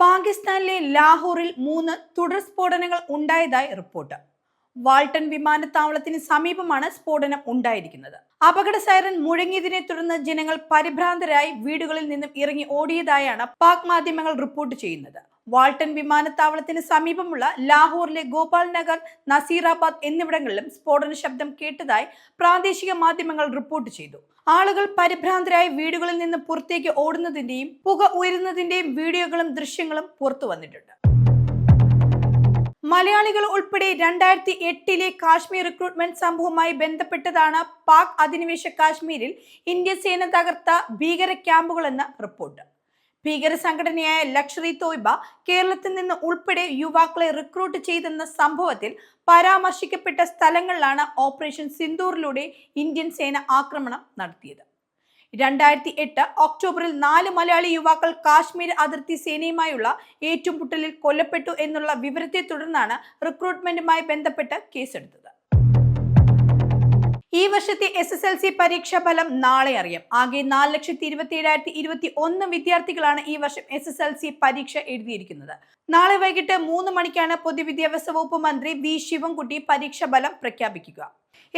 പാകിസ്ഥാനിലെ ലാഹോറിൽ 3 തുടർ സ്ഫോടനങ്ങൾ ഉണ്ടായതായി റിപ്പോർട്ട്. വാൾട്ടൺ വിമാനത്താവളത്തിന് സമീപമാണ് സ്ഫോടനം ഉണ്ടായിരിക്കുന്നത്. അപകട സൈറൻ മുഴങ്ങിയതിനെ തുടർന്ന് ജനങ്ങൾ പരിഭ്രാന്തരായി വീടുകളിൽ നിന്നും ഇറങ്ങി ഓടിയതായാണ് പാക് മാധ്യമങ്ങൾ റിപ്പോർട്ട് ചെയ്യുന്നത്. വാൾട്ടൺ വിമാനത്താവളത്തിന് സമീപമുള്ള ലാഹോറിലെ ഗോപാൽ നഗർ, നസീറാബാദ് എന്നിവിടങ്ങളിലും സ്ഫോടന ശബ്ദം കേട്ടതായി പ്രാദേശിക മാധ്യമങ്ങൾ റിപ്പോർട്ട് ചെയ്തു. ആളുകൾ പരിഭ്രാന്തരായി വീടുകളിൽ നിന്ന് പുറത്തേക്ക് ഓടുന്നതിന്റെയും പുക ഉയരുന്നതിന്റെയും വീഡിയോകളും ദൃശ്യങ്ങളും പുറത്തു വന്നിട്ടുണ്ട്. മലയാളികൾ ഉൾപ്പെടെ 2008 കാശ്മീർ റിക്രൂട്ട്മെന്റ് സംഭവവുമായി ബന്ധപ്പെട്ടതാണ് പാക് അധിനിവേശ കാശ്മീരിൽ ഇന്ത്യൻ സേന തകർത്ത ഭീകര ക്യാമ്പുകളെന്ന് റിപ്പോർട്ട്. ഭീകര സംഘടനയായ ലഷ്കർ-ഇ-തോയ്ബ കേരളത്തിൽ നിന്ന് ഉൾപ്പെടെ യുവാക്കളെ റിക്രൂട്ട് ചെയ്തെന്ന സംഭവത്തിൽ പരാമർശിക്കപ്പെട്ട സ്ഥലങ്ങളിലാണ് ഓപ്പറേഷൻ സിന്ദൂറിലൂടെ ഇന്ത്യൻ സേന ആക്രമണം നടത്തിയത്. 2008 ഒക്ടോബറിൽ 4 മലയാളി യുവാക്കൾ കാശ്മീർ അതിർത്തി സേനയുമായുള്ള ഏറ്റുമുട്ടലിൽ കൊല്ലപ്പെട്ടു എന്നുള്ള വിവരത്തെ തുടർന്നാണ് റിക്രൂട്ട്മെന്റുമായി ബന്ധപ്പെട്ട് കേസെടുത്തത്. ഈ വർഷത്തെ SSLC പരീക്ഷാ ഫലം നാളെ അറിയാം. ആകെ 4,27,021 വിദ്യാർത്ഥികളാണ് ഈ വർഷം SSLC പരീക്ഷ എഴുതിയിരിക്കുന്നത്. നാളെ വൈകിട്ട് 3 മണിക്കാണ് പൊതുവിദ്യാഭ്യാസ വകുപ്പ് മന്ത്രി വി ശിവൻകുട്ടി പരീക്ഷാ ഫലം പ്രഖ്യാപിക്കുക.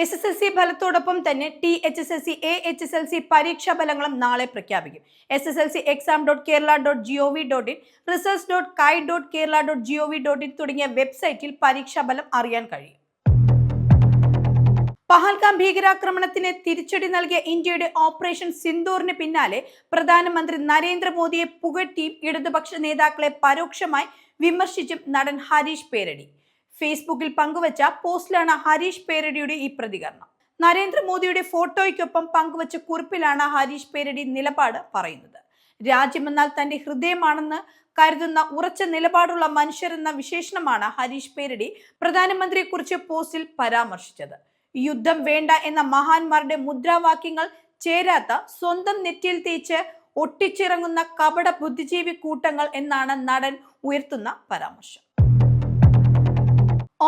SSLC ഫലത്തോടൊപ്പം തന്നെ THSLC, AHSLC പരീക്ഷാ ഫലങ്ങളും നാളെ പ്രഖ്യാപിക്കും. SSLCexam.kerala.gov.in, results.kai.kerala.gov.in തുടങ്ങിയ വെബ്സൈറ്റിൽ പരീക്ഷാ ഫലം അറിയാൻ കഴിയും. പഹൽഗാം ഭീകരാക്രമണത്തിന് തിരിച്ചടി നൽകിയ ഇന്ത്യയുടെ ഓപ്പറേഷൻ സിന്ദൂറിന് പിന്നാലെ പ്രധാനമന്ത്രി നരേന്ദ്രമോദിയെ പുകഴ്ത്തിയും ഇടതുപക്ഷ നേതാക്കളെ പരോക്ഷമായി വിമർശിച്ചും നടൻ ഹരീഷ് പേരടി ഫേസ്ബുക്കിൽ പങ്കുവച്ച പോസ്റ്റിലാണ് ഹരീഷ് പേരടിയുടെ ഈ പ്രതികരണം. നരേന്ദ്രമോദിയുടെ ഫോട്ടോയ്ക്കൊപ്പം പങ്കുവച്ച കുറിപ്പിലാണ് ഹരീഷ് പേരടി നിലപാട് പറയുന്നത്. രാജ്യമെന്നാൽ തന്റെ ഹൃദയമാണെന്ന് കരുതുന്ന ഉറച്ച നിലപാടുള്ള മനുഷ്യരെന്ന വിശേഷണമാണ് ഹരീഷ് പേരടി പ്രധാനമന്ത്രിയെക്കുറിച്ച് പോസ്റ്റിൽ പരാമർശിച്ചത്. യുദ്ധം വേണ്ട എന്ന മഹാന്മാരുടെ മുദ്രാവാക്യങ്ങൾ ചേരാത്ത സ്വന്തം നെറ്റിയിൽ തേച്ച് ഒട്ടിച്ചിറങ്ങുന്ന കപട ബുദ്ധിജീവി കൂട്ടങ്ങൾ എന്നാണ് നടൻ ഉയർത്തുന്ന പരാമർശം.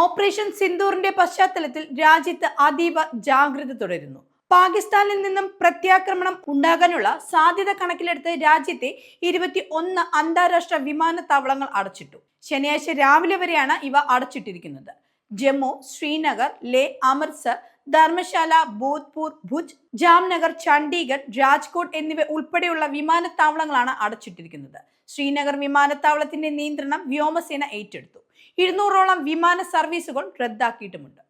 ഓപ്പറേഷൻ സിന്ദൂറിന്റെ പശ്ചാത്തലത്തിൽ രാജ്യത്ത് അതീവ ജാഗ്രത തുടരുന്നു. പാകിസ്ഥാനിൽ നിന്നും പ്രത്യാക്രമണം ഉണ്ടാകാനുള്ള സാധ്യത കണക്കിലെടുത്ത് രാജ്യത്തെ 21 അന്താരാഷ്ട്ര വിമാനത്താവളങ്ങൾ അടച്ചിട്ടു. ശനിയാഴ്ച രാവിലെ വരെയാണ് ഇവ അടച്ചിട്ടിരിക്കുന്നത്. ജമ്മു, ശ്രീനഗർ, ലേ, അമൃത്സർ, ധർമ്മശാല, ബോധ്പൂർ, ഭുജ്, ജാംനഗർ, ചണ്ഡീഗഡ്, രാജ്കോട്ട് എന്നിവ ഉൾപ്പെടെയുള്ള വിമാനത്താവളങ്ങളാണ് അടച്ചിട്ടിരിക്കുന്നത്. ശ്രീനഗർ വിമാനത്താവളത്തിന്റെ നിയന്ത്രണം വ്യോമസേന ഏറ്റെടുത്തു. 200ഓളം വിമാന സർവീസുകൾ റദ്ദാക്കിയിട്ടുമുണ്ട്.